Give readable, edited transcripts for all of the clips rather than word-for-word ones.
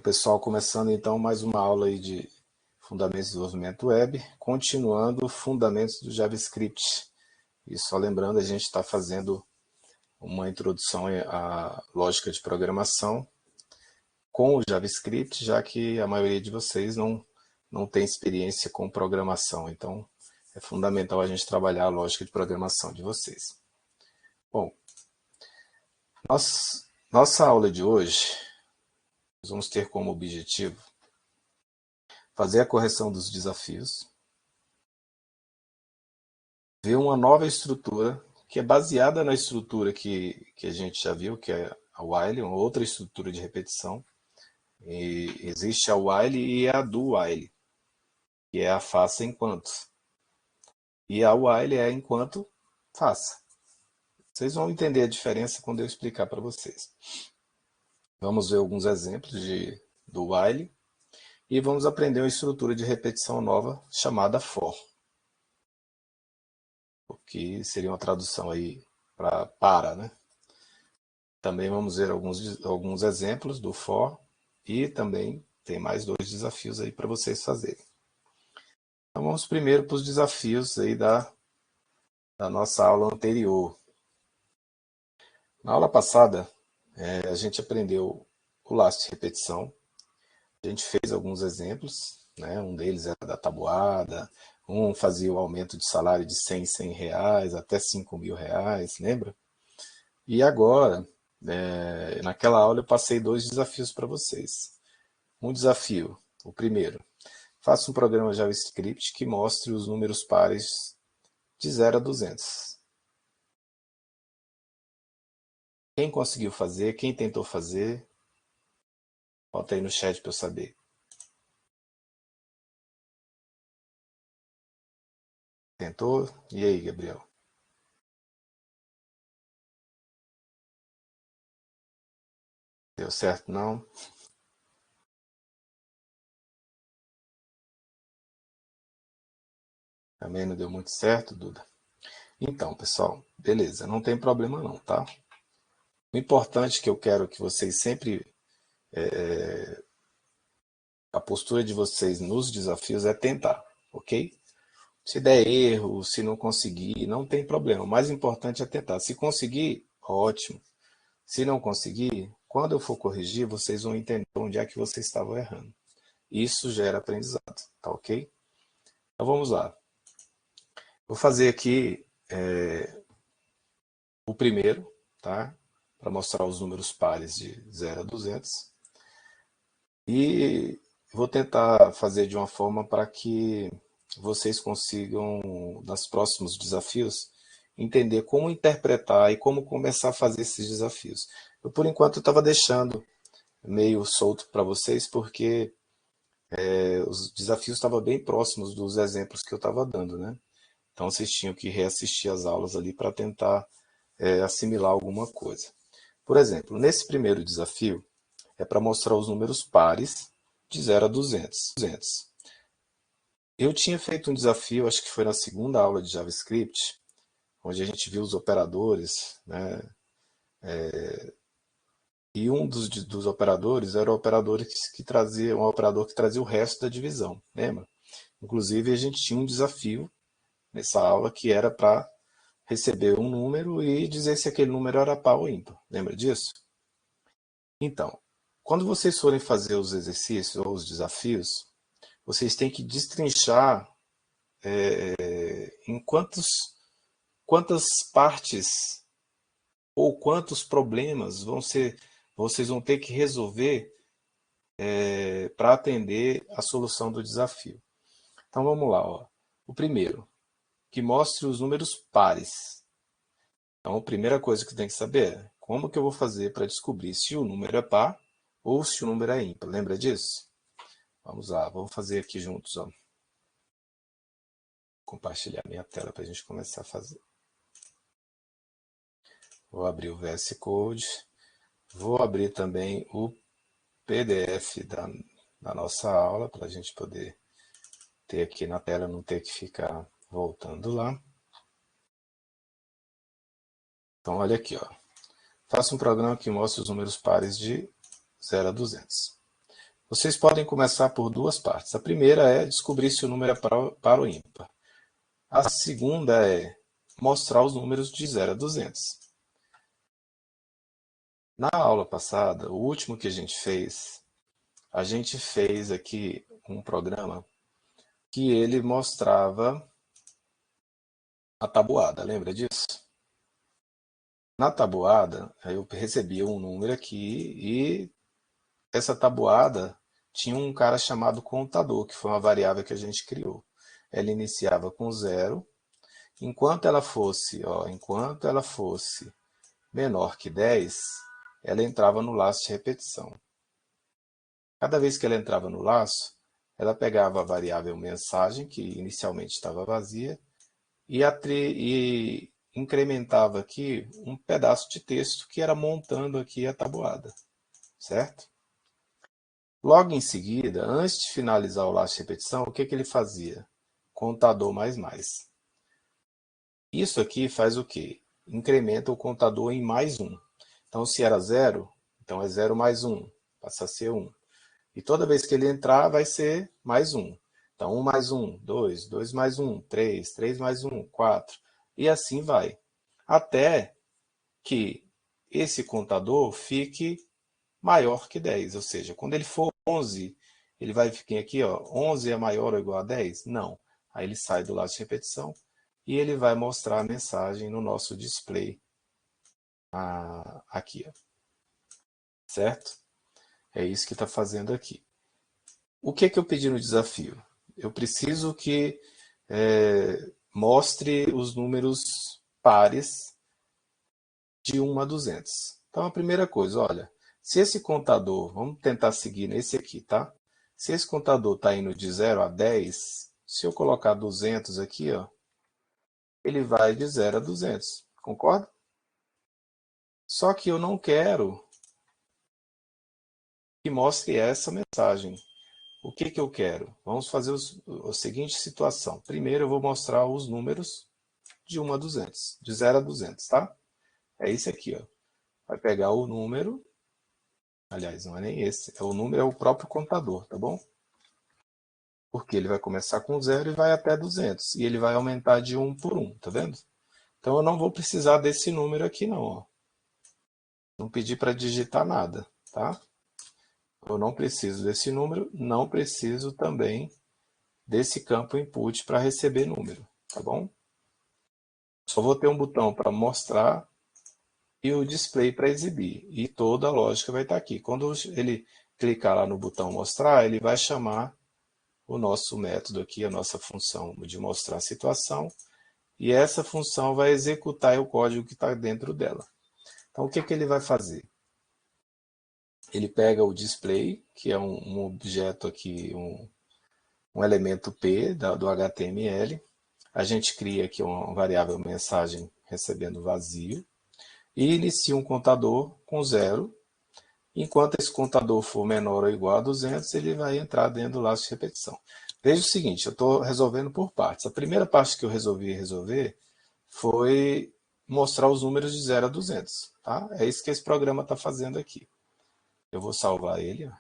pessoal, começando então mais uma aula aí de Fundamentos de Desenvolvimento Web, continuando Fundamentos do JavaScript. E só lembrando, a gente está fazendo uma introdução à lógica de programação com o JavaScript, já que a maioria de vocês não tem experiência com programação. Então, é fundamental a gente trabalhar a lógica de programação de vocês. Bom, nossa aula de hoje, nós vamos ter como objetivo fazer a correção dos desafios, ver uma nova estrutura que é baseada na estrutura que a gente já viu, que é a while, uma outra estrutura de repetição. E existe a while e a do while, que é a faça enquanto. E a while é enquanto faça. Vocês vão entender a diferença quando eu explicar para vocês. Vamos ver alguns exemplos do while e vamos aprender uma estrutura de repetição nova chamada for, que seria uma tradução aí para, né? Também vamos ver alguns exemplos do for e também tem mais 2 desafios aí para vocês fazerem. Então vamos primeiro para os desafios aí da nossa aula anterior. Na aula passada, a gente aprendeu o laço de repetição. A gente fez alguns exemplos, né? Um deles era da tabuada, um fazia o aumento de salário de 100 em 100 reais até 5.000 reais, lembra? E agora, naquela aula eu passei 2 desafios para vocês. Um desafio, o primeiro, faça um programa JavaScript que mostre os números pares de 0 a 200. Quem conseguiu fazer, quem tentou fazer, bota aí no chat para eu saber. Tentou? E aí, Gabriel? Deu certo não? Também não deu muito certo, Duda? Então, pessoal, beleza, não tem problema não, tá? O importante que eu quero que vocês sempre... a postura de vocês nos desafios é tentar, ok? Se der erro, se não conseguir, não tem problema. O mais importante é tentar. Se conseguir, ótimo. Se não conseguir, quando eu for corrigir, vocês vão entender onde é que vocês estavam errando. Isso gera aprendizado, tá ok? Então vamos lá. Vou fazer aqui o primeiro, tá? Para mostrar os números pares de 0 a 200. E vou tentar fazer de uma forma para que vocês consigam, nos próximos desafios, entender como interpretar e como começar a fazer esses desafios. Eu, por enquanto, estava deixando meio solto para vocês, porque os desafios estavam bem próximos dos exemplos que eu estava dando, né? Então, vocês tinham que reassistir as aulas ali para tentar assimilar alguma coisa. Por exemplo, nesse primeiro desafio, é para mostrar os números pares de 0 a 200. Eu tinha feito um desafio, acho que foi na segunda aula de JavaScript, onde a gente viu os operadores, né? E um dos operadores era o operador que trazia, um operador que trazia o resto da divisão, lembra? Inclusive, a gente tinha um desafio nessa aula que era para receber um número e dizer se aquele número era par ou ímpar. Lembra disso? Então, quando vocês forem fazer os exercícios ou os desafios, vocês têm que destrinchar em quantas partes ou quantos problemas vocês vão ter que resolver para atender a solução do desafio. Então vamos lá. Ó. O primeiro, que mostre os números pares. Então a primeira coisa que tem que saber é como que eu vou fazer para descobrir se o número é par ou se o número é ímpar. Lembra disso? Vamos lá, vamos fazer aqui juntos. Ó. Compartilhar minha tela para a gente começar a fazer. Vou abrir o VS Code. Vou abrir também o PDF da nossa aula para a gente poder ter aqui na tela, não ter que ficar voltando lá. Então olha aqui, ó. Faça um programa que mostre os números pares de 0 a 200. Vocês podem começar por duas partes. A primeira é descobrir se o número é par ou ímpar. A segunda é mostrar os números de 0 a 200. Na aula passada, o último que a gente fez aqui um programa que ele mostrava a tabuada, lembra disso? Na tabuada, eu recebia um número aqui e essa tabuada tinha um cara chamado contador, que foi uma variável que a gente criou. Ela iniciava com 0, enquanto ela fosse menor que 10, ela entrava no laço de repetição. Cada vez que ela entrava no laço, ela pegava a variável mensagem, que inicialmente estava vazia, e incrementava aqui um pedaço de texto que era montando aqui a tabuada, certo? Logo em seguida, antes de finalizar o laço de repetição, o que ele fazia? Contador mais mais. Isso aqui faz o quê? Incrementa o contador em mais 1. Então, se era 0, então é 0 mais 1, passa a ser 1. E toda vez que ele entrar, vai ser mais 1. Então, 1 mais 1, 2, 2 mais 1, 3, 3 mais 1, 4. E assim vai. Até que esse contador fique maior que 10. Ou seja, quando ele for 11, ele vai ficar aqui, ó, 11 é maior ou igual a 10? Não. Aí ele sai do laço de repetição e ele vai mostrar a mensagem no nosso display aqui, ó. Certo? É isso que está fazendo aqui. O que eu pedi no desafio? Eu preciso que mostre os números pares de 1 a 200. Então, a primeira coisa, olha, se esse contador, vamos tentar seguir nesse aqui, tá? Se esse contador está indo de 0 a 10, se eu colocar 200 aqui, ó, ele vai de 0 a 200, concorda? Só que eu não quero que mostre essa mensagem. O que eu quero? Vamos fazer a seguinte situação. Primeiro eu vou mostrar os números de 1 a 200, de 0 a 200, tá? É esse aqui, ó. Vai pegar o número, aliás, não é nem esse, o número é o próprio contador, tá bom? Porque ele vai começar com 0 e vai até 200, e ele vai aumentar de 1 por 1, tá vendo? Então eu não vou precisar desse número aqui não, ó. Não pedi para digitar nada, tá? Eu não preciso desse número, não preciso também desse campo input para receber número, tá bom? Só vou ter um botão para mostrar e o display para exibir. E toda a lógica vai estar aqui. Quando ele clicar lá no botão mostrar, ele vai chamar o nosso método aqui, a nossa função de mostrar a situação, e essa função vai executar o código que está dentro dela. Então, o que ele vai fazer? Ele pega o display, que é um objeto aqui, um elemento P do HTML. A gente cria aqui uma variável mensagem recebendo vazio e inicia um contador com 0. Enquanto esse contador for menor ou igual a 200, ele vai entrar dentro do laço de repetição. Veja o seguinte, eu estou resolvendo por partes. A primeira parte que eu resolvi resolver foi mostrar os números de 0 a 200. Tá? É isso que esse programa está fazendo aqui. Eu vou salvar ele.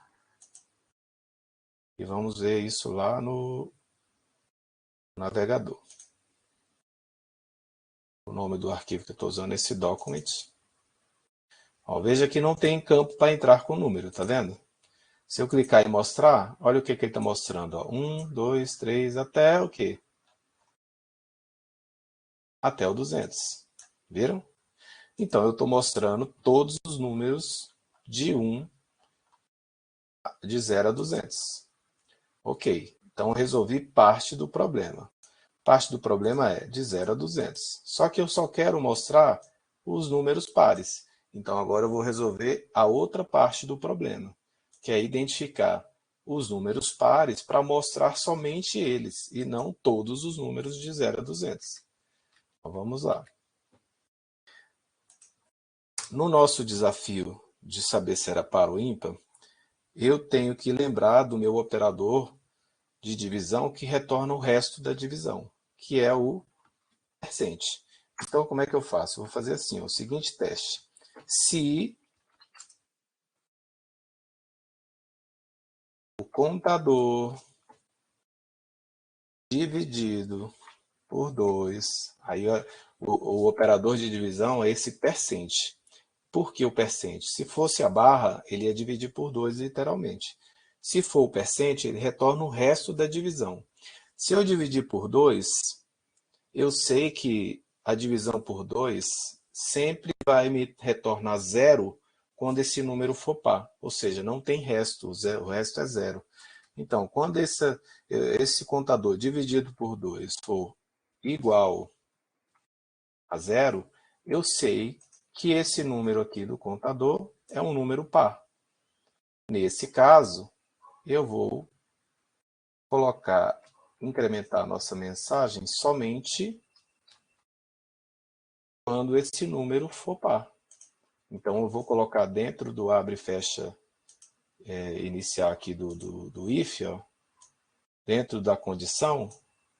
E vamos ver isso lá no navegador. O nome do arquivo que eu estou usando é esse document. Ó, veja que não tem campo para entrar com o número, tá vendo? Se eu clicar em mostrar, olha o que ele está mostrando. Ó. 1, 2, 3, até o quê? Até o 200. Viram? Então, eu estou mostrando todos os números de 0 a 200. Ok, então eu resolvi parte do problema. Parte do problema é de 0 a 200. Só que eu só quero mostrar os números pares. Então, agora eu vou resolver a outra parte do problema, que é identificar os números pares para mostrar somente eles, e não todos os números de 0 a 200. Então, vamos lá. No nosso desafio de saber se era par ou ímpar, eu tenho que lembrar do meu operador de divisão que retorna o resto da divisão, que é o percent. Então, como é que eu faço? Eu vou fazer assim, ó, o seguinte teste. Se o contador dividido por 2, aí o operador de divisão é esse percent. Por que o percent? Se fosse a barra, ele ia dividir por 2 literalmente. Se for o percent, ele retorna o resto da divisão. Se eu dividir por 2, eu sei que a divisão por 2 sempre vai me retornar zero quando esse número for par. Ou seja, não tem resto, o resto é zero. Então, quando esse contador dividido por 2 for igual a zero, eu sei que esse número aqui do contador é um número par. Nesse caso, eu vou incrementar a nossa mensagem somente quando esse número for par. Então, eu vou colocar dentro do abre e fecha inicial aqui do if, ó, dentro da condição,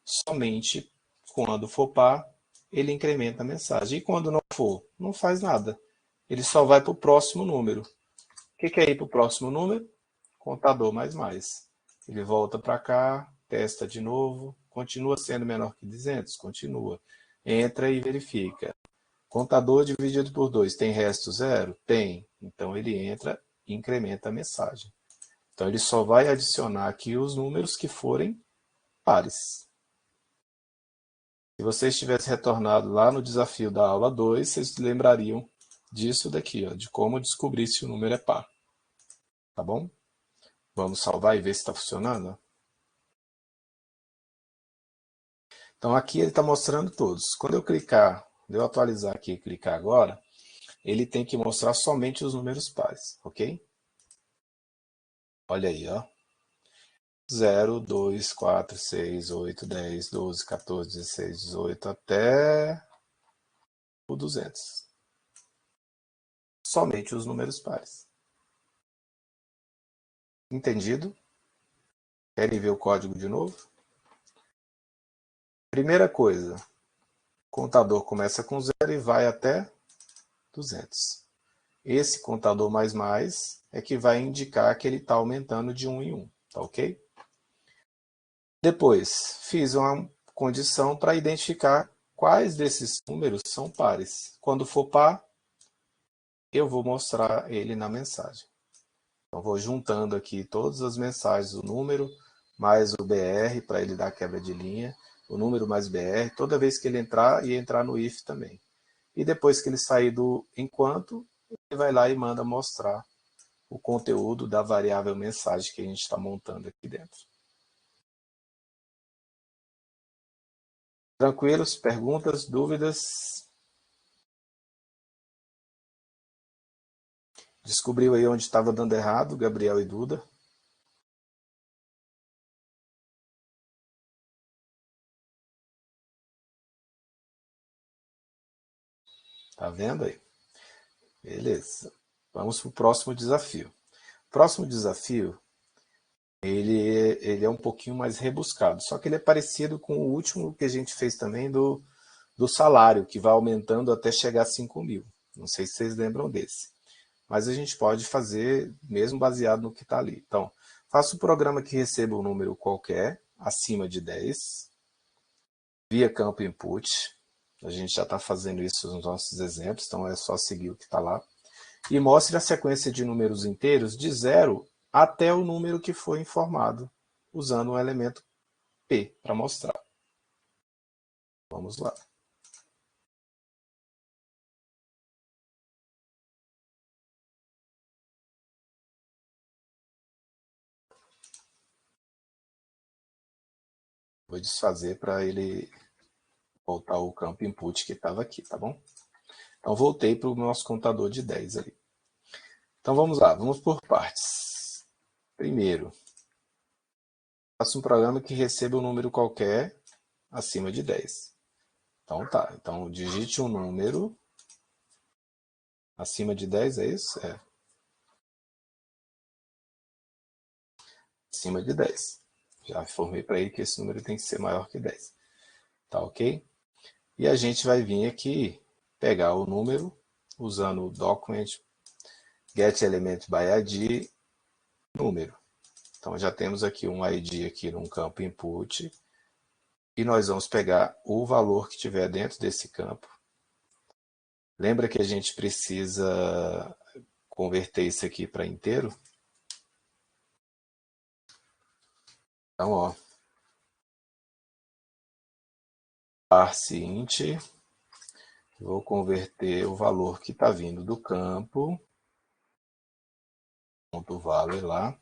somente quando for par, ele incrementa a mensagem. E quando não for, não faz nada. Ele só vai para o próximo número. O que é ir para o próximo número? Contador mais. Ele volta para cá, testa de novo, continua sendo menor que 200? Continua. Entra e verifica. Contador dividido por 2, tem resto zero? Tem. Então ele entra e incrementa a mensagem. Então ele só vai adicionar aqui os números que forem pares. Se vocês tivessem retornado lá no desafio da aula 2, vocês lembrariam disso daqui, ó, de como descobrir se o número é par. Tá bom? Vamos salvar e ver se está funcionando. Então aqui ele está mostrando todos. Quando eu atualizar aqui e clicar agora, ele tem que mostrar somente os números pares, ok? Olha aí, ó. 0, 2, 4, 6, 8, 10, 12, 14, 16, 18, até o 200. Somente os números pares. Entendido? Querem ver o código de novo? Primeira coisa, o contador começa com 0 e vai até 200. Esse contador mais é que vai indicar que ele está aumentando de 1 em 1, tá ok? Depois, fiz uma condição para identificar quais desses números são pares. Quando for par, eu vou mostrar ele na mensagem. Então, vou juntando aqui todas as mensagens, o número mais o BR, para ele dar quebra de linha, o número mais BR, toda vez que ele entrar, e entrar no if também. E depois que ele sair do enquanto, ele vai lá e manda mostrar o conteúdo da variável mensagem que a gente está montando aqui dentro. Tranquilos? Perguntas, dúvidas? Descobriu aí onde estava dando errado, Gabriel e Duda? Tá vendo aí? Beleza. Vamos para o próximo desafio. O próximo desafio, ele é um pouquinho mais rebuscado, só que ele é parecido com o último que a gente fez também do salário, que vai aumentando até chegar a 5 mil. Não sei se vocês lembram desse. Mas a gente pode fazer mesmo baseado no que está ali. Então, faça um programa que receba um número qualquer, acima de 10, via campo input. A gente já está fazendo isso nos nossos exemplos, então é só seguir o que está lá. E mostre a sequência de números inteiros de 0 até o número que foi informado, usando o elemento P para mostrar. Vamos lá. Vou desfazer para ele voltar ao campo input que estava aqui, tá bom? Então voltei para o nosso contador de 10 ali. Então vamos lá, vamos por partes. Primeiro, faça um programa que receba um número qualquer acima de 10. Então tá, então digite um número acima de 10, é isso? É. Acima de 10. Já informei para ele que esse número tem que ser maior que 10. Tá ok? E a gente vai vir aqui pegar o número usando o document get element by id número. Então, já temos aqui um ID aqui num campo input, e nós vamos pegar o valor que tiver dentro desse campo. Lembra que a gente precisa converter isso aqui para inteiro? Então, ó, parseInt, vou converter o valor que está vindo do campo, ponto value lá,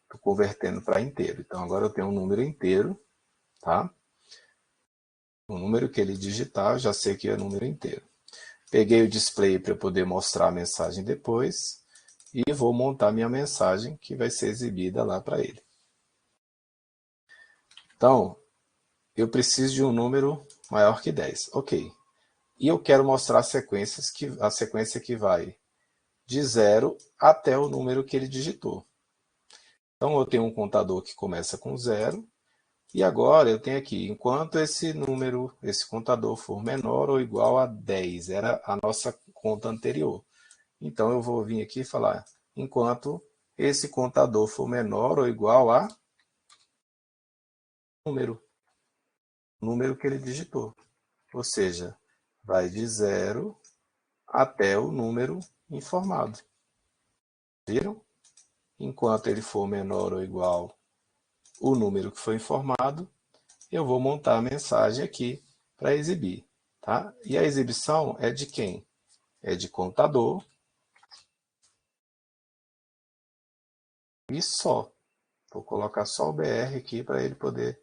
estou convertendo para inteiro. Então, agora eu tenho um número inteiro, tá? O número que ele digitar, eu já sei que é número inteiro. Peguei o display para poder mostrar a mensagem depois e vou montar minha mensagem que vai ser exibida lá para ele. Então, eu preciso de um número maior que 10. Ok. E eu quero mostrar a sequência que vai de 0 até o número que ele digitou. Então, eu tenho um contador que começa com 0. E agora eu tenho aqui, enquanto esse contador for menor ou igual a 10, era a nossa conta anterior. Então eu vou vir aqui e falar, enquanto esse contador for menor ou igual a número que ele digitou. Ou seja, vai de 0 até o número informado. Viram? Enquanto ele for menor ou igual o número que foi informado, eu vou montar a mensagem aqui para exibir. Tá? E a exibição é de quem? É de contador e só. Vou colocar só o BR aqui para ele poder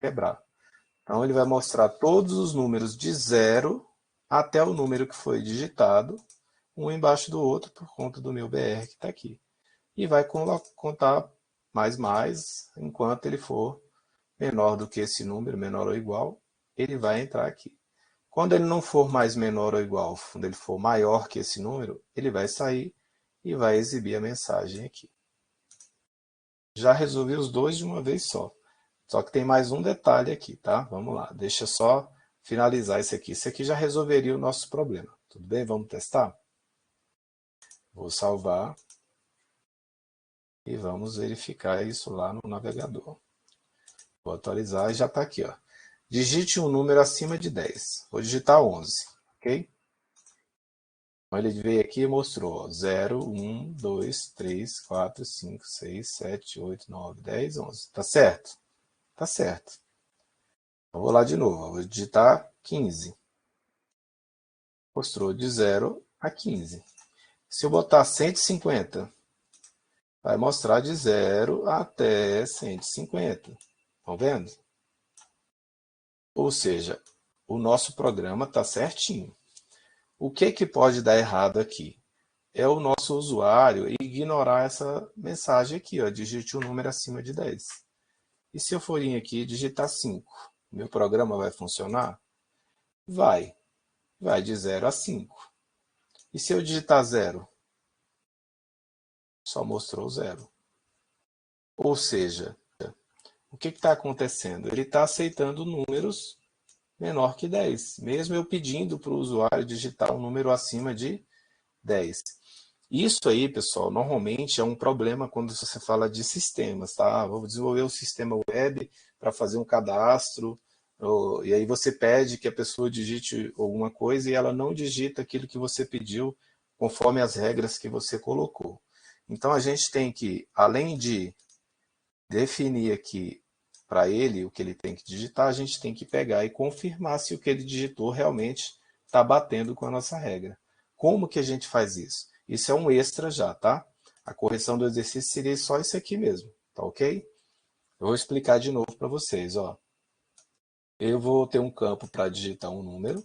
quebrar. Então ele vai mostrar todos os números de 0 até o número que foi digitado, um embaixo do outro por conta do meu BR que está aqui. E vai contar mais, enquanto ele for menor do que esse número, menor ou igual, ele vai entrar aqui. Quando ele não for mais menor ou igual, quando ele for maior que esse número, ele vai sair e vai exibir a mensagem aqui. Já resolvi os dois de uma vez só. Só que tem mais um detalhe aqui, tá? Vamos lá, deixa eu só finalizar isso aqui. Isso aqui já resolveria o nosso problema. Tudo bem? Vamos testar? Vou salvar e vamos verificar isso lá no navegador. Vou atualizar e já está aqui, ó. Digite um número acima de 10. Vou digitar 11, ok? Então ele veio aqui e mostrou 0, 1, 2, 3, 4, 5, 6, 7, 8, 9, 10, 11. Tá certo? Tá certo. Eu vou lá de novo, vou digitar 15. Mostrou de 0 a 15. Se eu botar 150, vai mostrar de 0 até 150. Estão vendo? Ou seja, o nosso programa está certinho. O que pode dar errado aqui? É o nosso usuário ignorar essa mensagem aqui, ó, digite um número acima de 10. E se eu for vir aqui e digitar 5, meu programa vai funcionar? Vai. Vai de 0 a 5. E se eu digitar 0? Só mostrou 0. Ou seja, o que está acontecendo? Ele está aceitando números menor que 10, mesmo eu pedindo para o usuário digitar um número acima de 10. Isso aí, pessoal, normalmente é um problema quando você fala de sistemas, tá? Vou desenvolver um sistema web para fazer um cadastro, e aí você pede que a pessoa digite alguma coisa e ela não digita aquilo que você pediu conforme as regras que você colocou. Então a gente tem que, além de definir aqui para ele o que ele tem que digitar, a gente tem que pegar e confirmar se o que ele digitou realmente está batendo com a nossa regra. Como que a gente faz isso? Isso é um extra já, tá? A correção do exercício seria só isso aqui mesmo, tá ok? Eu vou explicar de novo para vocês, ó. Eu vou ter um campo para digitar um número.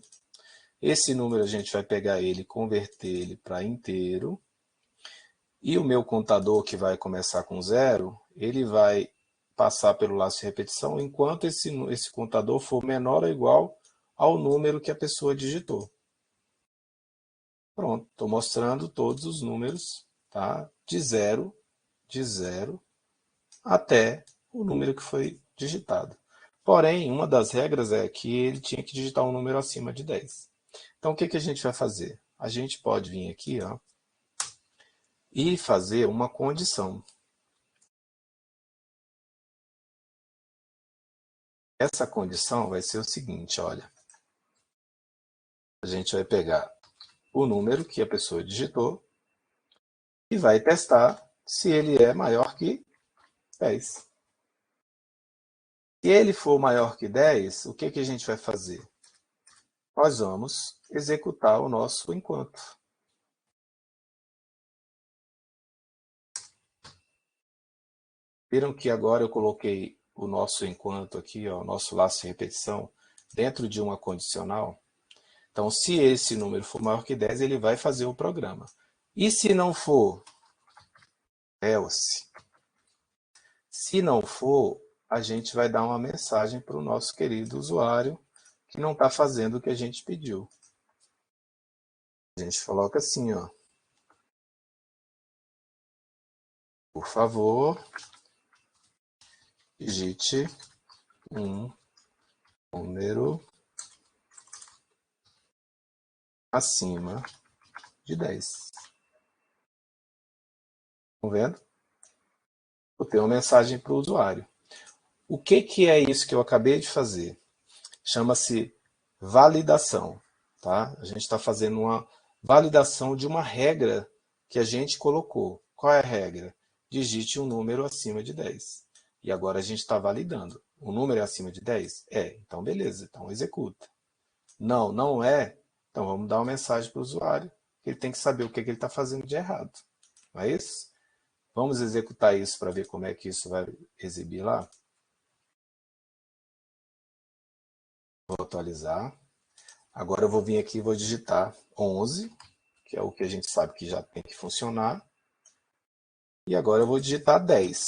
Esse número a gente vai pegar ele e converter ele para inteiro. E o meu contador, que vai começar com 0, ele vai passar pelo laço de repetição enquanto esse contador for menor ou igual ao número que a pessoa digitou. Pronto, estou mostrando todos os números, tá? De 0 até o número que foi digitado. Porém, uma das regras é que ele tinha que digitar um número acima de 10. Então, o que a gente vai fazer? A gente pode vir aqui, ó, e fazer uma condição. Essa condição vai ser o seguinte, olha. A gente vai pegar o número que a pessoa digitou e vai testar se ele é maior que 10. Se ele for maior que 10, o que a gente vai fazer? Nós vamos executar o nosso enquanto. Viram que agora eu coloquei o nosso enquanto aqui, ó, o nosso laço de repetição, dentro de uma condicional? Então, se esse número for maior que 10, ele vai fazer o programa. E se não for? Else. Se não for, a gente vai dar uma mensagem para o nosso querido usuário que não está fazendo o que a gente pediu. A gente coloca assim, ó. Por favor, digite um número acima de 10. Estão vendo? Eu tenho uma mensagem para o usuário. O que é isso que eu acabei de fazer? Chama-se validação. Tá? A gente está fazendo uma validação de uma regra que a gente colocou. Qual é a regra? Digite um número acima de 10. E agora a gente está validando. O número é acima de 10? É. Então, beleza. Então, executa. Não, não é. Então, vamos dar uma mensagem para o usuário. Ele tem que saber o que ele está fazendo de errado. Não é isso? Vamos executar isso para ver como é que isso vai exibir lá. Vou atualizar. Agora eu vou vir aqui e vou digitar 11, que é o que a gente sabe que já tem que funcionar. E agora eu vou digitar 10.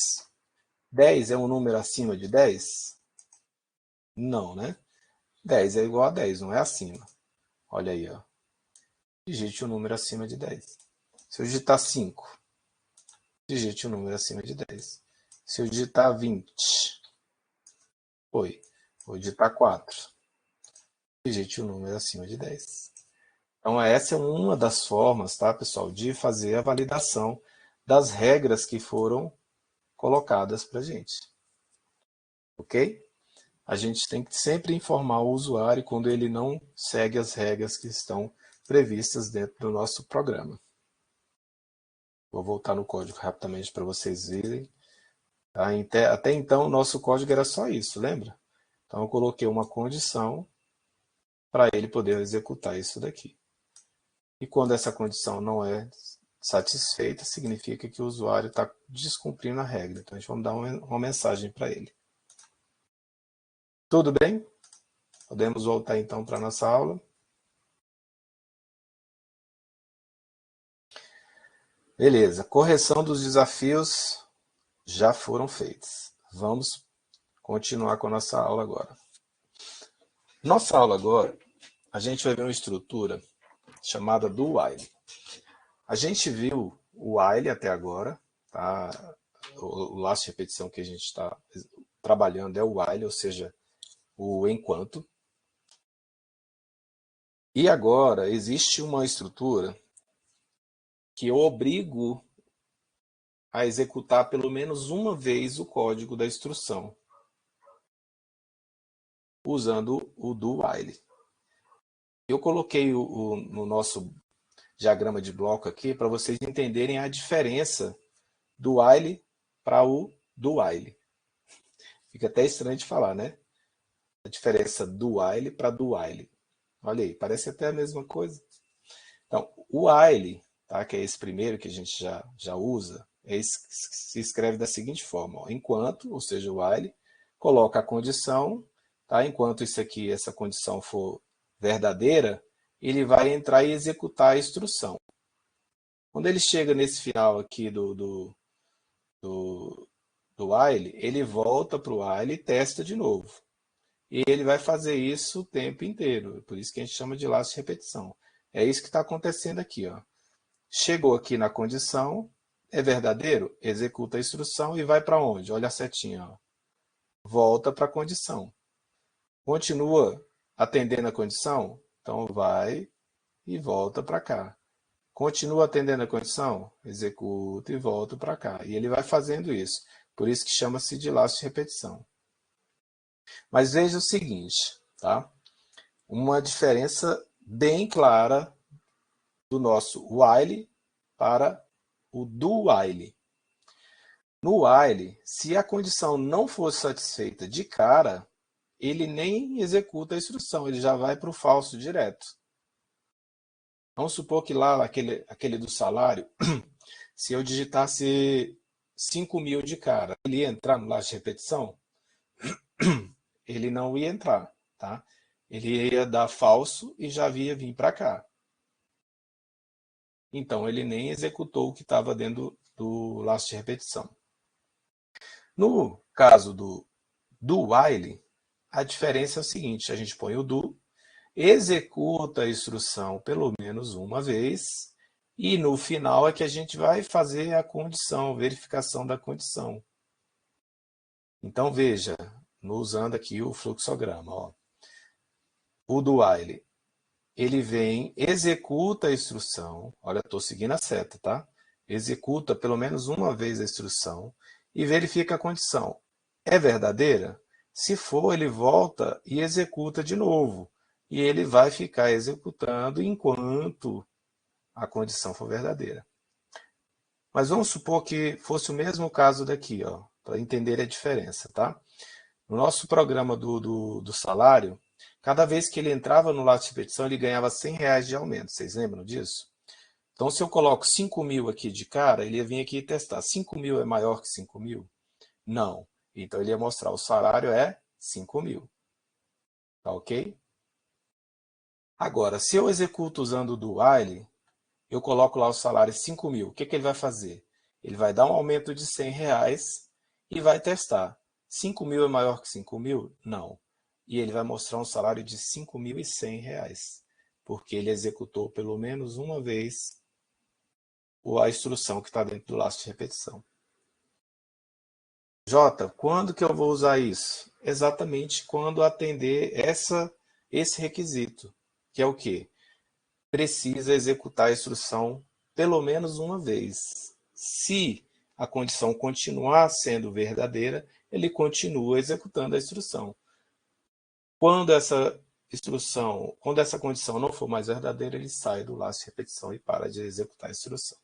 10 é um número acima de 10? Não, né? 10 é igual a 10, não é acima. Olha aí, ó. Digite o número acima de 10. Se eu digitar 5, digite o número acima de 10. Se eu digitar 20, foi. Vou digitar 4. Digite o número acima de 10. Então, essa é uma das formas, tá, pessoal, de fazer a validação das regras que foram colocadas para a gente. Ok? A gente tem que sempre informar o usuário quando ele não segue as regras que estão previstas dentro do nosso programa. Vou voltar no código rapidamente para vocês verem. Tá? Até então, o nosso código era só isso, lembra? Então, eu coloquei uma condição para ele poder executar isso daqui. E quando essa condição não é satisfeita, significa que o usuário está descumprindo a regra. Então, a gente vai dar uma mensagem para ele. Tudo bem? Podemos voltar então para a nossa aula. Beleza, correção dos desafios já foram feitos. Vamos continuar com a nossa aula agora. Nossa aula agora, a gente vai ver uma estrutura chamada do while. A gente viu o while até agora, tá? O laço de repetição que a gente está trabalhando é o while, ou seja, o enquanto. E agora existe uma estrutura que eu obrigo a executar pelo menos uma vez o código da instrução, usando o do while. Eu coloquei no nosso diagrama de bloco aqui para vocês entenderem a diferença do while para o do while. Fica até estranho de falar, né? A diferença do while para do while. Olha aí, parece até a mesma coisa. Então, o while, tá, que é esse primeiro que a gente já usa, se escreve da seguinte forma: ó, enquanto, ou seja, o while, coloca a condição, tá, enquanto isso aqui, essa condição for verdadeira, ele vai entrar e executar a instrução. Quando ele chega nesse final aqui do while, ele volta para o while e testa de novo. E ele vai fazer isso o tempo inteiro. Por isso que a gente chama de laço de repetição. É isso que está acontecendo aqui. Ó. Chegou aqui na condição, é verdadeiro? Executa a instrução e vai para onde? Olha a setinha. Ó. Volta para a condição. Continua atendendo a condição? Então vai e volta para cá. Continua atendendo a condição? Executa e volta para cá. E ele vai fazendo isso. Por isso que chama-se de laço de repetição. Mas veja o seguinte, tá? Uma diferença bem clara do nosso while para o do while. No while, se a condição não for satisfeita de cara, ele nem executa a instrução, ele já vai para o falso direto. Vamos supor que lá, aquele do salário, se eu digitasse 5.000 de cara, ele ia entrar no laço de repetição? Ele não ia entrar, tá? Ele ia dar falso e já ia vir para cá. Então, ele nem executou o que estava dentro do laço de repetição. No caso do while, a diferença é o seguinte, a gente põe o do, executa a instrução pelo menos uma vez, e no final é que a gente vai fazer a condição, verificação da condição. Então, veja, usando aqui o fluxograma, ó. O do while, ele vem, executa a instrução, olha, estou seguindo a seta, tá? Executa pelo menos uma vez a instrução e verifica a condição. É verdadeira? Se for, ele volta e executa de novo. E ele vai ficar executando enquanto a condição for verdadeira. Mas vamos supor que fosse o mesmo caso daqui, ó, para entender a diferença, tá? No nosso programa do salário, cada vez que ele entrava no laço de repetição, ele ganhava R$100 de aumento. Vocês lembram disso? Então, se eu coloco 5.000 aqui de cara, ele ia vir aqui e testar. 5.000 é maior que 5.000? Não. Então, ele ia mostrar o salário é 5.000. Tá ok? Agora, se eu executo usando o do while, eu coloco lá o salário 5.000. O que ele vai fazer? Ele vai dar um aumento de R$100 e vai testar. 5.000 é maior que 5.000? Não. E ele vai mostrar um salário de R$5.100, porque ele executou pelo menos uma vez a instrução que está dentro do laço de repetição. Jota, quando que eu vou usar isso? Exatamente quando atender esse requisito, que é o quê? Precisa executar a instrução pelo menos uma vez. Se a condição continuar sendo verdadeira, ele continua executando a instrução. Quando essa condição não for mais verdadeira, ele sai do laço de repetição e para de executar a instrução.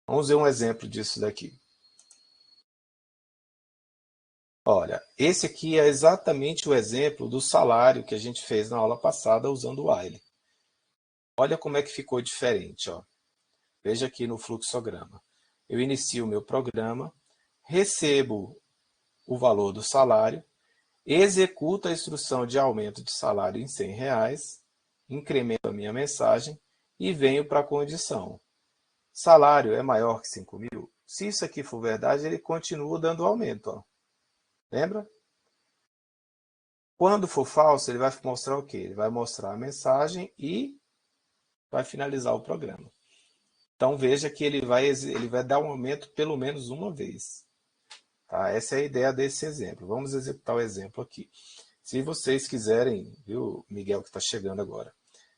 Vamos ver um exemplo disso daqui. Olha, esse aqui é exatamente o exemplo do salário que a gente fez na aula passada usando o while. Olha como é que ficou diferente, ó. Veja aqui no fluxograma. Eu inicio o meu programa, recebo o valor do salário, executo a instrução de aumento de salário em R$100, incremento a minha mensagem e venho para a condição. Salário é maior que 5.000? Se isso aqui for verdade, ele continua dando aumento. Ó. Lembra? Quando for falso, ele vai mostrar o quê? Ele vai mostrar a mensagem e vai finalizar o programa. Então veja que ele vai dar um aumento pelo menos uma vez. Tá? Essa é a ideia desse exemplo. Vamos executar o exemplo aqui. Se vocês quiserem, viu, Miguel, que está chegando agora,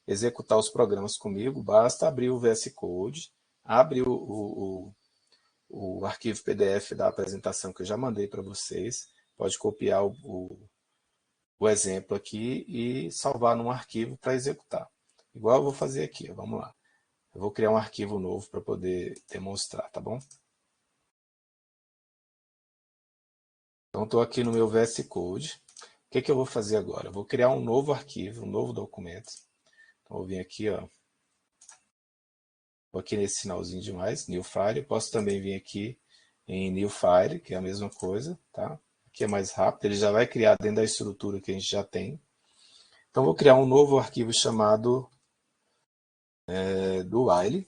executar os programas comigo, basta abrir o VS Code, abre o arquivo PDF da apresentação que eu já mandei para vocês, pode copiar o exemplo aqui e salvar num arquivo para executar. Igual eu vou fazer aqui, vamos lá. Eu vou criar um arquivo novo para poder demonstrar, tá bom? Então, estou aqui no meu VS Code. O que eu vou fazer agora? Eu vou criar um novo arquivo, um novo documento. Então, eu vou vir aqui, ó. Vou aqui nesse sinalzinho de mais, New File. Posso também vir aqui em New File, que é a mesma coisa, tá? Aqui é mais rápido, ele já vai criar dentro da estrutura que a gente já tem. Então, vou criar um novo arquivo chamado do while.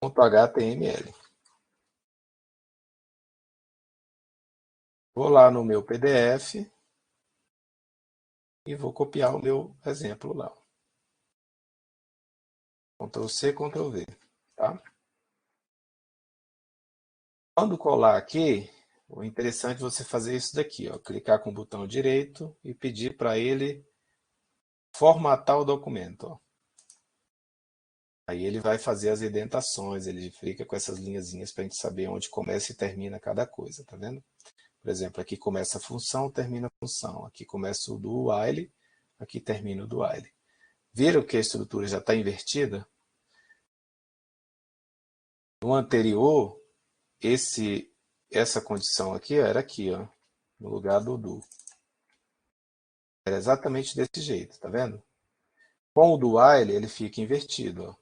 .html. Vou lá no meu PDF e vou copiar o meu exemplo lá. Ctrl C, Ctrl V. Tá? Quando colar aqui, o interessante é você fazer isso daqui, ó, clicar com o botão direito e pedir para ele formatar o documento. Ó. Aí ele vai fazer as indentações, ele fica com essas linhazinhas para a gente saber onde começa e termina cada coisa, tá vendo? Por exemplo, aqui começa a função, termina a função. Aqui começa o do while, aqui termina o do while. Viram que a estrutura já está invertida? No anterior, essa condição aqui era aqui, ó, no lugar do do. Era exatamente desse jeito, tá vendo? Com o do while, ele fica invertido. Ó.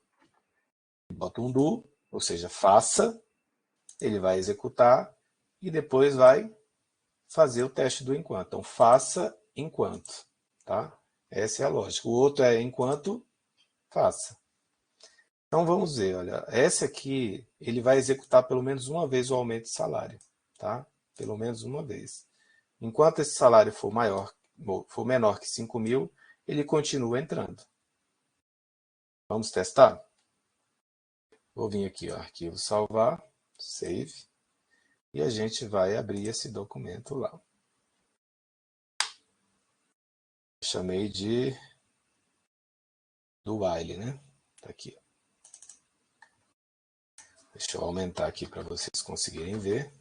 Bota um do, ou seja, faça, ele vai executar e depois vai fazer o teste do enquanto. Então, faça enquanto. Tá? Essa é a lógica. O outro é enquanto faça. Então, vamos ver. Olha, essa aqui, ele vai executar pelo menos uma vez o aumento de salário. Tá? Pelo menos uma vez. Enquanto esse salário for menor que 5.000, ele continua entrando. Vamos testar? Vou vir aqui, ó, arquivo salvar, save, e a gente vai abrir esse documento lá. Chamei de do while, né? Tá aqui. Deixa eu aumentar aqui para vocês conseguirem ver.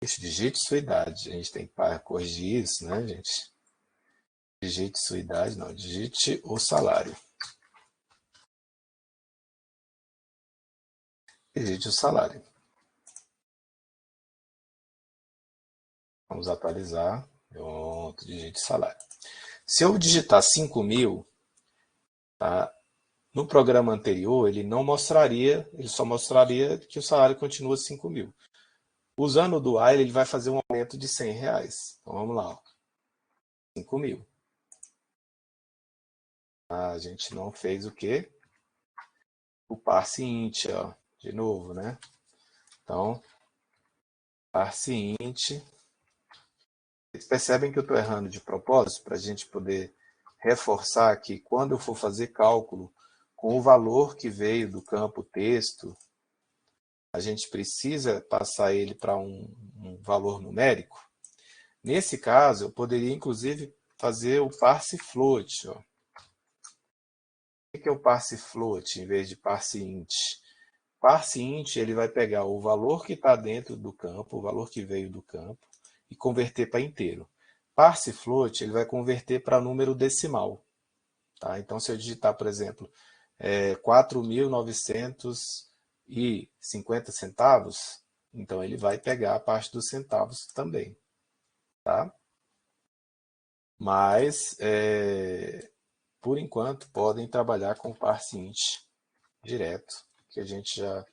Digite sua idade. A gente tem que corrigir isso, né, gente? Digite sua idade, não. Digite o salário. Digite o salário. Vamos atualizar. Pronto, digite salário. Se eu digitar 5.000, tá? No programa anterior, ele não mostraria, ele só mostraria que o salário continua 5.000. Usando o do while, ele vai fazer um aumento de R$100. Então vamos lá, ó. 5.000. A gente não fez o quê? O parse int, ó, de novo, né? Então, parse int. Vocês percebem que eu estou errando de propósito para a gente poder reforçar que quando eu for fazer cálculo com o valor que veio do campo texto, a gente precisa passar ele para um valor numérico. Nesse caso, eu poderia inclusive fazer o parse float. Ó. O que é o parse float em vez de parse int? Parse int ele vai pegar o valor que está dentro do campo, o valor que veio do campo, e converter para inteiro. Parse float ele vai converter para número decimal. Tá? Então, se eu digitar, por exemplo, 4.950 centavos, então ele vai pegar a parte dos centavos também. Tá? Mas, por enquanto, podem trabalhar com parse int direto, que a gente já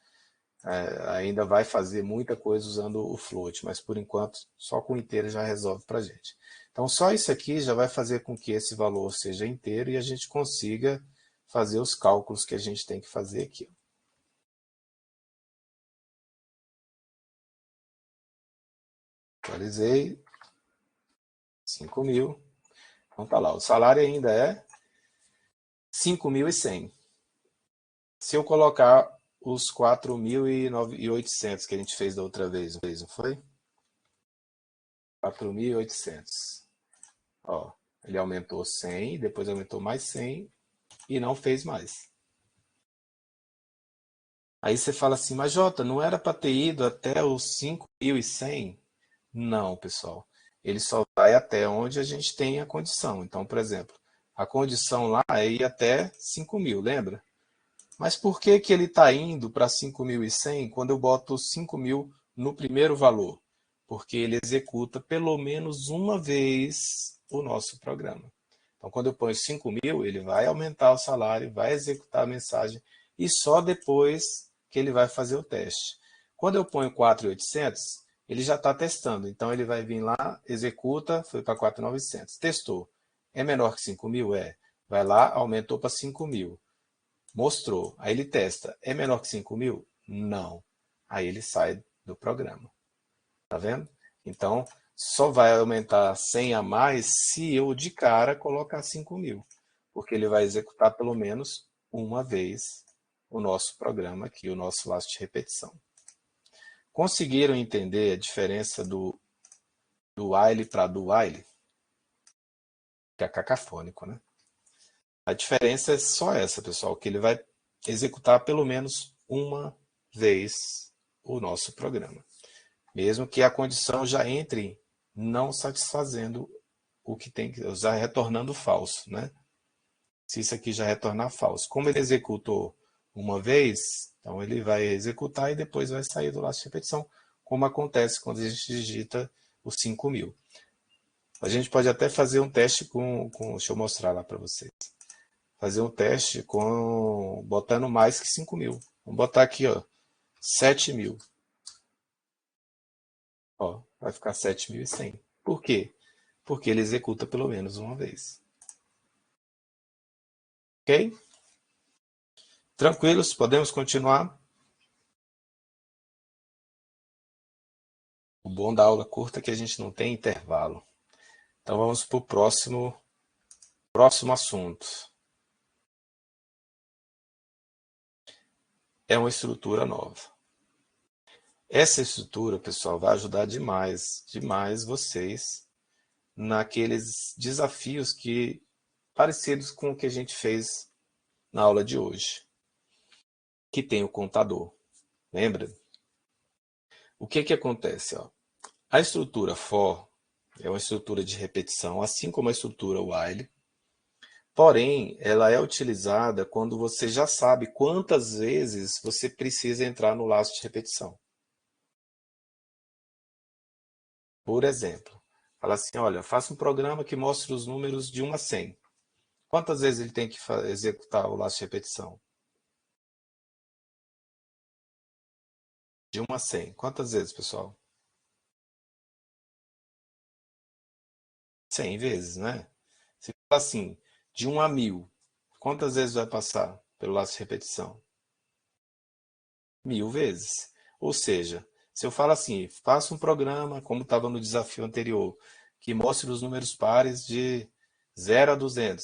ainda vai fazer muita coisa usando o float, mas por enquanto só com inteiro já resolve para a gente. Então só isso aqui já vai fazer com que esse valor seja inteiro e a gente consiga fazer os cálculos que a gente tem que fazer aqui. Atualizei, 5.000. Então tá lá, o salário ainda é 5.100. Se eu colocar os 4.800 que a gente fez da outra vez, não foi? 4.800. Ó, ele aumentou 100, depois aumentou mais 100 e não fez mais. Aí você fala assim, mas Jota, não era para ter ido até os 5.100? Não, pessoal. Ele só vai até onde a gente tem a condição. Então, por exemplo, a condição lá é ir até 5.000, lembra? Mas por que que ele está indo para 5.100 quando eu boto 5.000 no primeiro valor? Porque ele executa pelo menos uma vez o nosso programa. Então, quando eu ponho 5.000, ele vai aumentar o salário, vai executar a mensagem e só depois que ele vai fazer o teste. Quando eu ponho 4.800, ele já está testando. Então, ele vai vir lá, executa, foi para 4.900. Testou. É menor que 5.000? É. Vai lá, aumentou para 5.000. Mostrou. Aí ele testa. É menor que 5.000? Não. Aí ele sai do programa. Tá vendo? Então, só vai aumentar 100 a mais se eu de cara colocar 5.000. Porque ele vai executar pelo menos uma vez o nosso programa aqui, o nosso laço de repetição. Conseguiram entender a diferença do while para do while? Que é cacafônico, né? A diferença é só essa, pessoal, que ele vai executar pelo menos uma vez o nosso programa. mesmo que a condição já entre não satisfazendo o que tem que, já retornando falso, né? Se isso aqui já retornar falso. Como ele executou uma vez, então ele vai executar e depois vai sair do laço de repetição, como acontece quando a gente digita os 5.000. A gente pode até fazer um teste deixa eu mostrar lá para vocês. Fazer um teste botando mais que 5.000. Vamos botar aqui, ó, 7.000. Ó, vai ficar 7.100. Por quê? Porque ele executa pelo menos uma vez. Ok? Tranquilos? Podemos continuar? O bom da aula curta é que a gente não tem intervalo. Então vamos para o próximo assunto. É uma estrutura nova. Essa estrutura, pessoal, vai ajudar demais, demais vocês naqueles desafios parecidos com o que a gente fez na aula de hoje, que tem o contador. Lembra? O que acontece? Ó? A estrutura for é uma estrutura de repetição, assim como a estrutura while. Porém, ela é utilizada quando você já sabe quantas vezes você precisa entrar no laço de repetição. Por exemplo, fala assim, olha, faça um programa que mostre os números de 1 a 100. Quantas vezes ele tem que executar o laço de repetição? De 1 a 100. Quantas vezes, pessoal? 100 vezes, né? Se fala assim, de 1 a 1.000, quantas vezes vai passar pelo laço de repetição? 1.000 vezes. Ou seja, se eu falo assim, faça um programa, como estava no desafio anterior, que mostre os números pares de 0 a 200.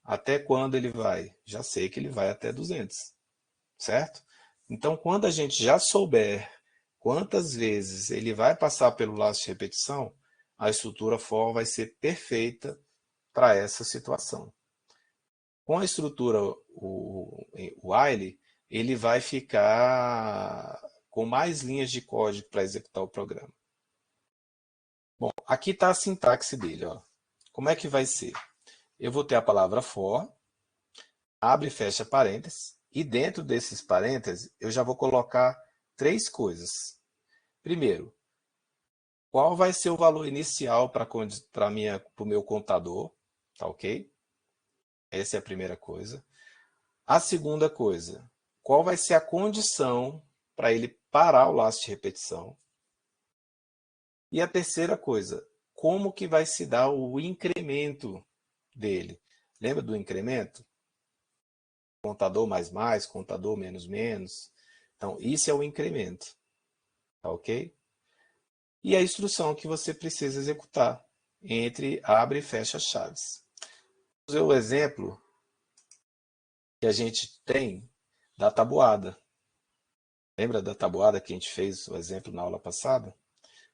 Até quando ele vai? Já sei que ele vai até 200, certo? Então, quando a gente já souber quantas vezes ele vai passar pelo laço de repetição, a estrutura for vai ser perfeita para essa situação. Com a estrutura o while, ele vai ficar com mais linhas de código para executar o programa. Bom, aqui está a sintaxe dele. Ó. Como é que vai ser? Eu vou ter a palavra for, abre e fecha parênteses, e dentro desses parênteses eu já vou colocar 3 coisas. Primeiro, qual vai ser o valor inicial para o meu contador? Tá ok? Essa é a primeira coisa. A segunda coisa, qual vai ser a condição para ele parar o laço de repetição? E a terceira coisa, como que vai se dar o incremento dele? Lembra do incremento? Contador mais mais, contador menos menos. Então, isso é o incremento, tá ok? E a instrução que você precisa executar entre abre e fecha chaves. Vou usar o exemplo que a gente tem da tabuada. Lembra da tabuada que a gente fez o exemplo na aula passada?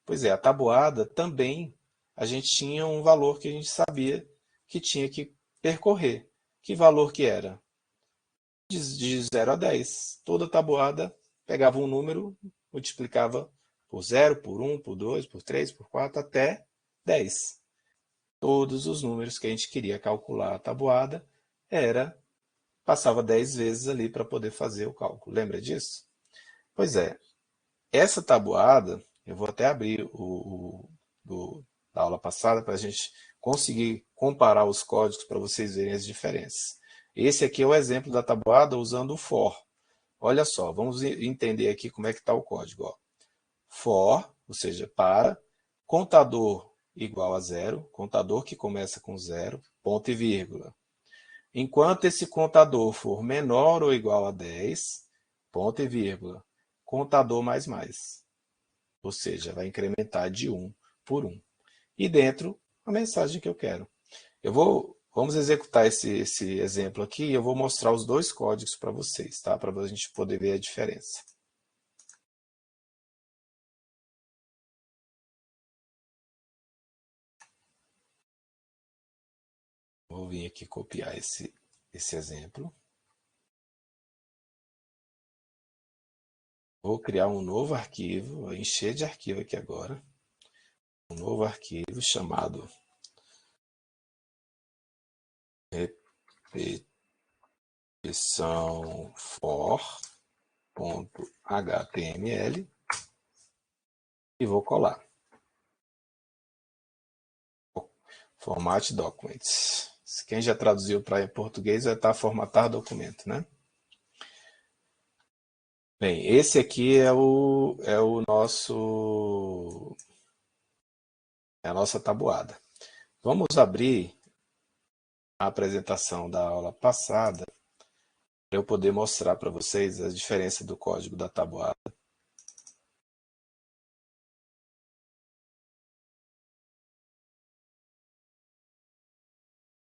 Pois é, a tabuada também a gente tinha um valor que a gente sabia que tinha que percorrer. Que valor que era? De 0 a 10. Toda tabuada pegava um número, multiplicava por 0, por 1, por 2, por 3, por 4, até 10. Todos os números que a gente queria calcular a tabuada passava 10 vezes ali para poder fazer o cálculo. Lembra disso? Pois é, essa tabuada, eu vou até abrir da aula passada para a gente conseguir comparar os códigos para vocês verem as diferenças. Esse aqui é o exemplo da tabuada usando o for. Olha só, vamos entender aqui como é que está o código. Ó. For, ou seja, para, contador igual a 0, contador que começa com 0, ponto e vírgula. Enquanto esse contador for menor ou igual a 10, ponto e vírgula, contador mais mais. Ou seja, vai incrementar de 1 por 1. E dentro, a mensagem que eu quero. Vamos executar esse exemplo aqui e eu vou mostrar os 2 códigos para vocês, tá? Para a gente poder ver a diferença. Vou vir aqui copiar esse exemplo. Vou criar um novo arquivo, vou encher de arquivo aqui agora. Um novo arquivo chamado repetição for.html e vou colar. Format Documents. Quem já traduziu para português vai estar formatar documento, né? Bem, esse aqui é o nosso... é a nossa tabuada. Vamos abrir a apresentação da aula passada para eu poder mostrar para vocês a diferença do código da tabuada.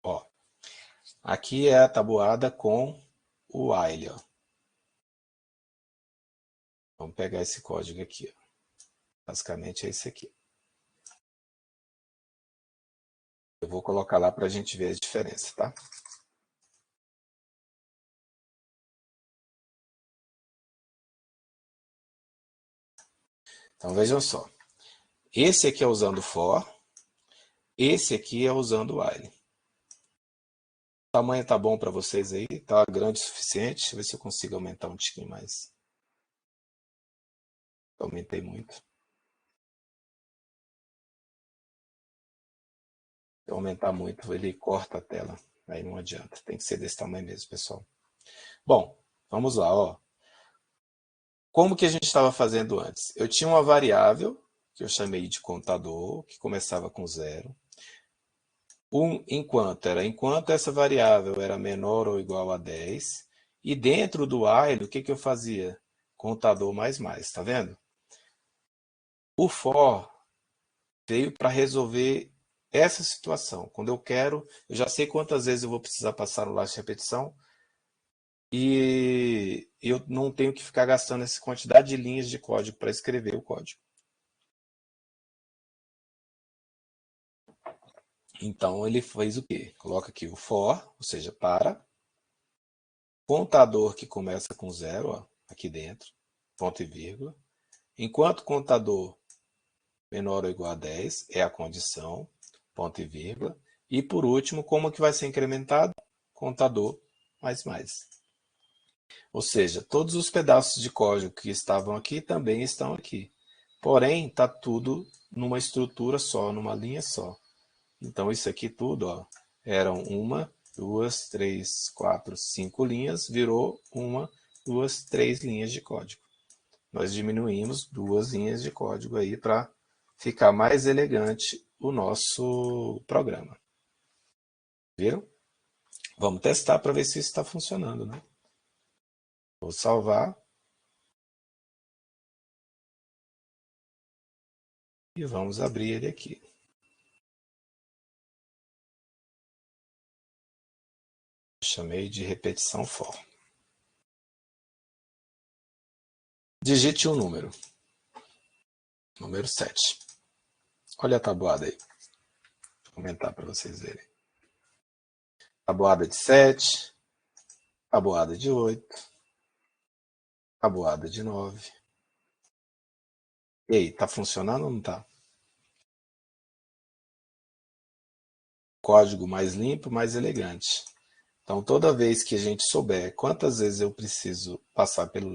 Ó, aqui é a tabuada com o while. Ó. Vamos pegar esse código aqui. Ó. Basicamente é esse aqui. Eu vou colocar lá para a gente ver a diferença, tá? Então vejam só. Esse aqui é usando for, esse aqui é usando while. O tamanho tá bom para vocês aí? Tá grande o suficiente? Deixa eu ver se eu consigo aumentar um tiquinho mais. Aumentei muito. Se eu aumentar muito, ele corta a tela. Aí não adianta. Tem que ser desse tamanho mesmo, pessoal. Bom, vamos lá, ó. Como que a gente estava fazendo antes? Eu tinha uma variável, que eu chamei de contador, que começava com 0. Enquanto essa variável era menor ou igual a 10. E dentro do while, o que eu fazia? Contador mais mais, tá vendo? O for veio para resolver essa situação. Quando eu já sei quantas vezes eu vou precisar passar no laço de repetição e eu não tenho que ficar gastando essa quantidade de linhas de código para escrever o código. Então ele fez o quê? Coloca aqui o for, ou seja, para, contador que começa com 0, ó, aqui dentro, ponto e vírgula. Enquanto contador menor ou igual a 10 é a condição, ponto e vírgula. E por último, como que vai ser incrementado? Contador mais mais. Ou seja, todos os pedaços de código que estavam aqui também estão aqui. Porém, está tudo numa estrutura só, numa linha só. Então isso aqui tudo, ó, eram 1, 2, 3, 4, 5 linhas, virou 1, 2, 3 linhas de código. Nós diminuímos 2 linhas de código aí para ficar mais elegante o nosso programa. Viram? Vamos testar para ver se isso está funcionando, né? Vou salvar. E vamos abrir ele aqui. Chamei de repetição for. Digite um número. Número 7. Olha a tabuada aí. Vou aumentar para vocês verem. Tabuada de 7. Tabuada de 8. Tabuada de 9. E aí, tá funcionando ou não tá? Código mais limpo, mais elegante. Então, toda vez que a gente souber quantas vezes eu preciso passar pelo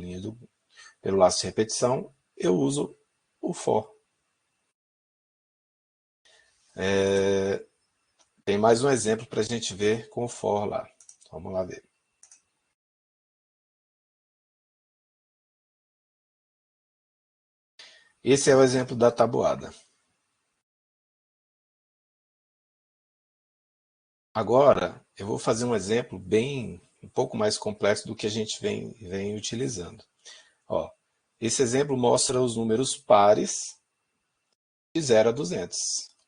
laço de repetição, eu uso o for. Tem mais um exemplo para a gente ver com o for lá. Vamos lá ver. Esse é o exemplo da tabuada. Agora, eu vou fazer um exemplo um pouco mais complexo do que a gente vem utilizando. Ó, esse exemplo mostra os números pares de 0 a 200,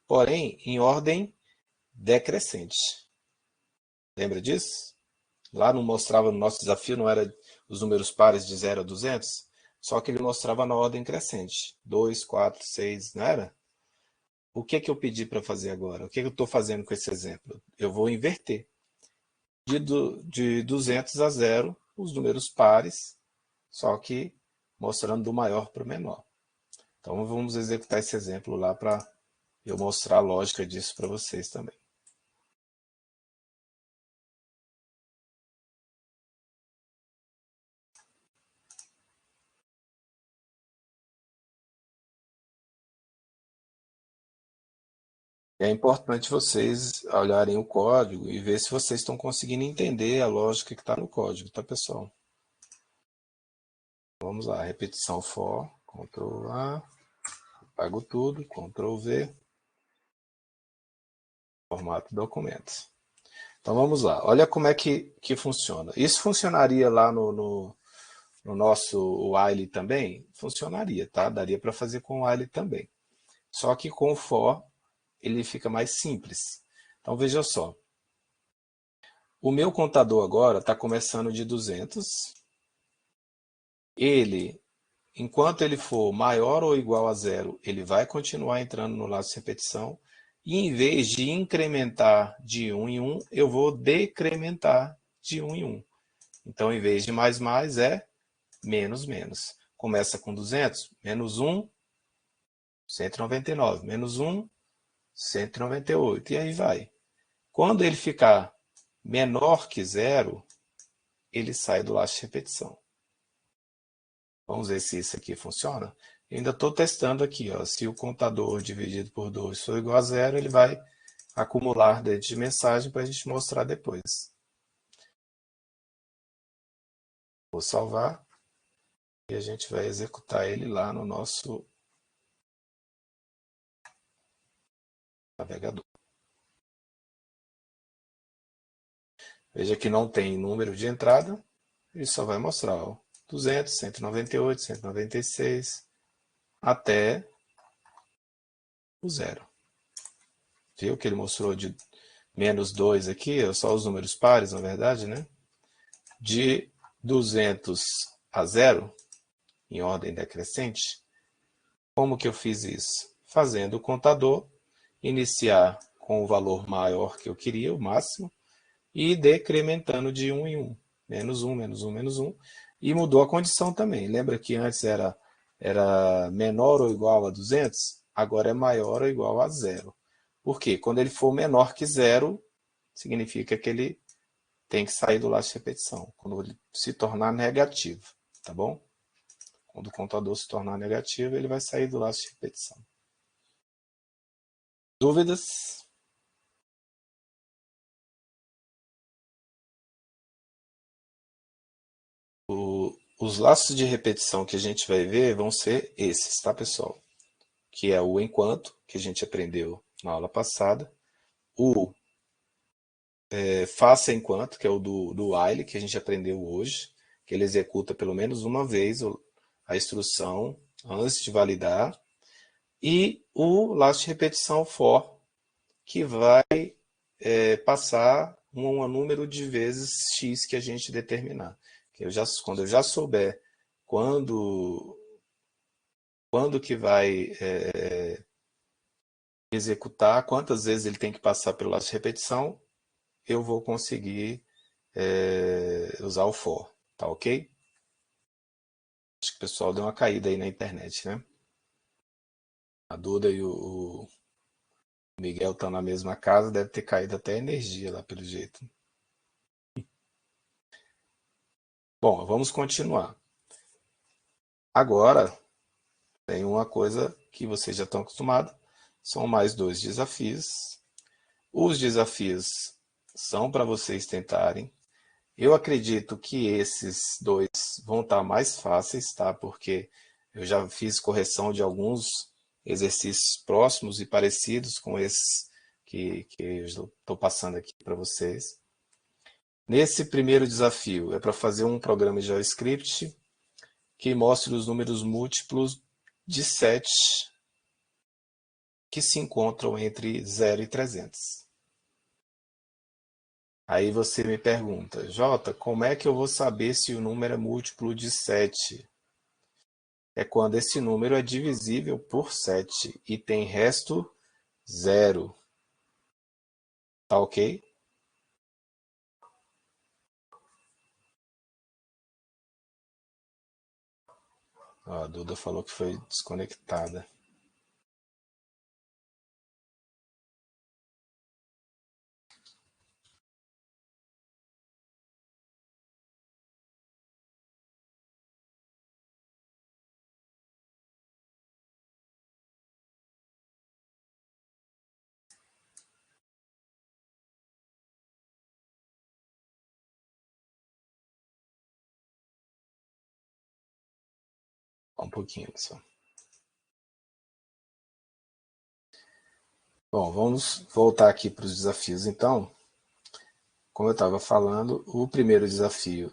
porém em ordem decrescente. Lembra disso? Lá não mostrava no nosso desafio, não era os números pares de 0 a 200? Só que ele mostrava na ordem crescente. 2, 4, 6, não era? O que eu pedi para fazer agora? O que eu estou fazendo com esse exemplo? Eu vou inverter. De 200 a 0, os números pares, só que mostrando do maior para o menor. Então vamos executar esse exemplo lá para eu mostrar a lógica disso para vocês também. É importante vocês olharem o código e ver se vocês estão conseguindo entender a lógica que está no código, tá, pessoal? Vamos lá, repetição for, Ctrl A, apago tudo, Ctrl V, formato documentos. Então vamos lá, olha como é que funciona. Isso funcionaria lá no nosso while também? Funcionaria, tá? Daria para fazer com o while também. Só que com o for, ele fica mais simples. Então veja só, o meu contador agora está começando de 200. Ele, enquanto ele for maior ou igual a zero, ele vai continuar entrando no laço de repetição. E em vez de incrementar de 1 em 1, eu vou decrementar de 1 em 1. Então, em vez de mais, é menos, menos. Começa com 200, menos 1, 199, menos 1, 198, e aí vai. Quando ele ficar menor que zero, ele sai do laço de repetição. Vamos ver se isso aqui funciona. Eu ainda estou testando aqui, ó. Se o contador dividido por 2 for igual a zero, ele vai acumular dentro de mensagem para a gente mostrar depois. Vou salvar e a gente vai executar ele lá no nosso navegador. Veja que não tem número de entrada, ele só vai mostrar ó, 200, 198, 196, até o zero. Viu que ele mostrou de menos 2 aqui, só os números pares, na verdade, né? De 200 a zero, em ordem decrescente. Como que eu fiz isso? Fazendo o contador iniciar com o valor maior que eu queria, o máximo, e decrementando de 1 em 1. Menos 1, menos 1, menos 1. E mudou a condição também. Lembra que antes era menor ou igual a 200? Agora é maior ou igual a zero. Por quê? Quando ele for menor que zero, significa que ele tem que sair do laço de repetição. Quando ele se tornar negativo, tá bom? Quando o contador se tornar negativo, ele vai sair do laço de repetição. Dúvidas? Os laços de repetição que a gente vai ver vão ser esses, tá, pessoal? Que é o enquanto, que a gente aprendeu na aula passada. O faça enquanto, que é o do while, que a gente aprendeu hoje, que ele executa pelo menos uma vez a instrução antes de validar. E o laço de repetição for, que vai passar um número de vezes x que a gente determinar. Quando eu já souber quando que vai executar, quantas vezes ele tem que passar pelo laço de repetição, eu vou conseguir usar o for, tá ok? Acho que o pessoal deu uma caída aí na internet, né? A Duda e o Miguel estão na mesma casa, deve ter caído até a energia lá pelo jeito. Bom, vamos continuar. Agora, tem uma coisa que vocês já estão acostumados, são mais dois desafios. Os desafios são para vocês tentarem. Eu acredito que esses dois vão estar mais fáceis, tá? Porque eu já fiz correção de alguns exercícios próximos e parecidos com esses que eu estou passando aqui para vocês. Nesse primeiro desafio é para fazer um programa de JavaScript que mostre os números múltiplos de 7 que se encontram entre 0 e 300. Aí você me pergunta, Jota, como é que eu vou saber se o número é múltiplo de 7? É quando esse número é divisível por 7 e tem resto 0. Tá ok? Ó, a Duda falou que foi desconectada. Um pouquinho só. Bom, vamos voltar aqui para os desafios. Então, como eu estava falando, o primeiro desafio,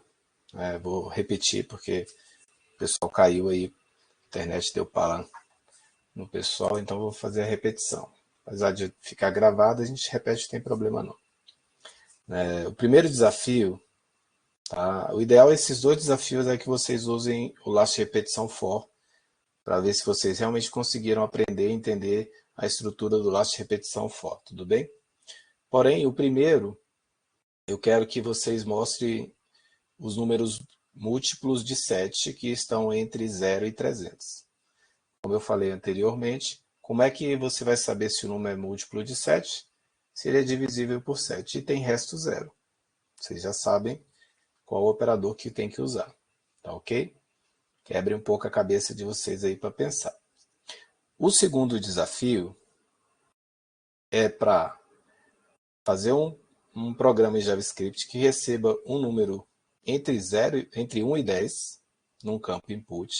vou repetir porque o pessoal caiu aí, a internet deu para no pessoal, então vou fazer a repetição. Apesar de ficar gravado, a gente repete, não tem problema não. O primeiro desafio, tá? O ideal é esses dois desafios é que vocês usem o laço de repetição for, para ver se vocês realmente conseguiram aprender e entender a estrutura do laço de repetição for, tudo bem? Porém, o primeiro, eu quero que vocês mostrem os números múltiplos de 7 que estão entre 0 e 300. Como eu falei anteriormente, como é que você vai saber se o número é múltiplo de 7? Se ele é divisível por 7 e tem resto zero. Vocês já sabem qual o operador que tem que usar. Tá ok? Quebre um pouco a cabeça de vocês aí para pensar. O segundo desafio é para fazer um programa em JavaScript que receba um número entre 1 e 10 num campo input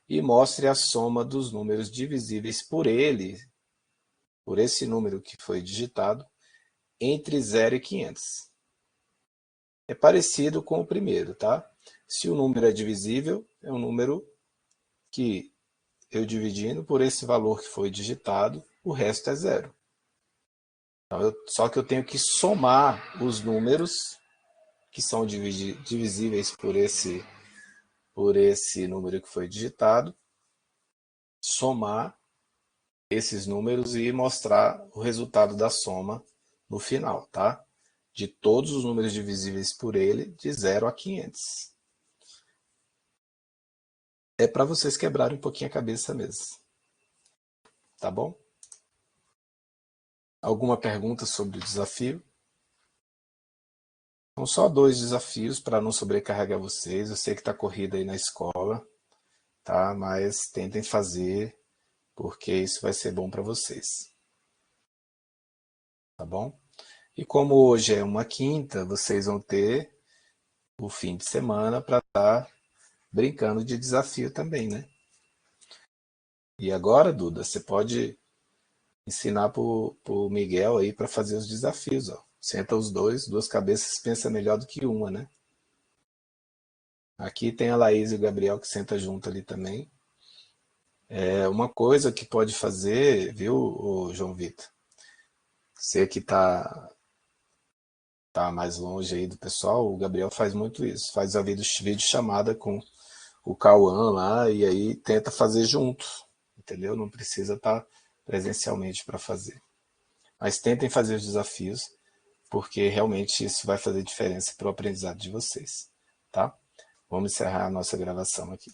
e mostre a soma dos números divisíveis por ele, por esse número que foi digitado, entre 0 e 500. É parecido com o primeiro, tá? Se o número é divisível, é um número que eu dividindo por esse valor que foi digitado, o resto é zero. Então, só que eu tenho que somar os números que são divisíveis por esse número que foi digitado, somar esses números e mostrar o resultado da soma no final, tá? De todos os números divisíveis por ele, de 0 a 500. É para vocês quebrarem um pouquinho a cabeça mesmo. Tá bom? Alguma pergunta sobre o desafio? São só 2 desafios para não sobrecarregar vocês. Eu sei que está corrida aí na escola, tá? Mas tentem fazer, porque isso vai ser bom para vocês. Tá bom? E como hoje é uma quinta, vocês vão ter o fim de semana para estar brincando de desafio também, né? E agora, Duda, você pode ensinar pro Miguel aí para fazer os desafios, ó. Senta os dois, duas cabeças pensa melhor do que uma, né? Aqui tem a Laís e o Gabriel que senta junto ali também. É uma coisa que pode fazer, viu, o João Vitor? Você que tá mais longe aí do pessoal, o Gabriel faz muito isso. Faz a vídeo chamada com o Cauã lá e aí tenta fazer junto, entendeu? Não precisa estar presencialmente para fazer. Mas tentem fazer os desafios, porque realmente isso vai fazer diferença para o aprendizado de vocês, tá? Vamos encerrar a nossa gravação aqui.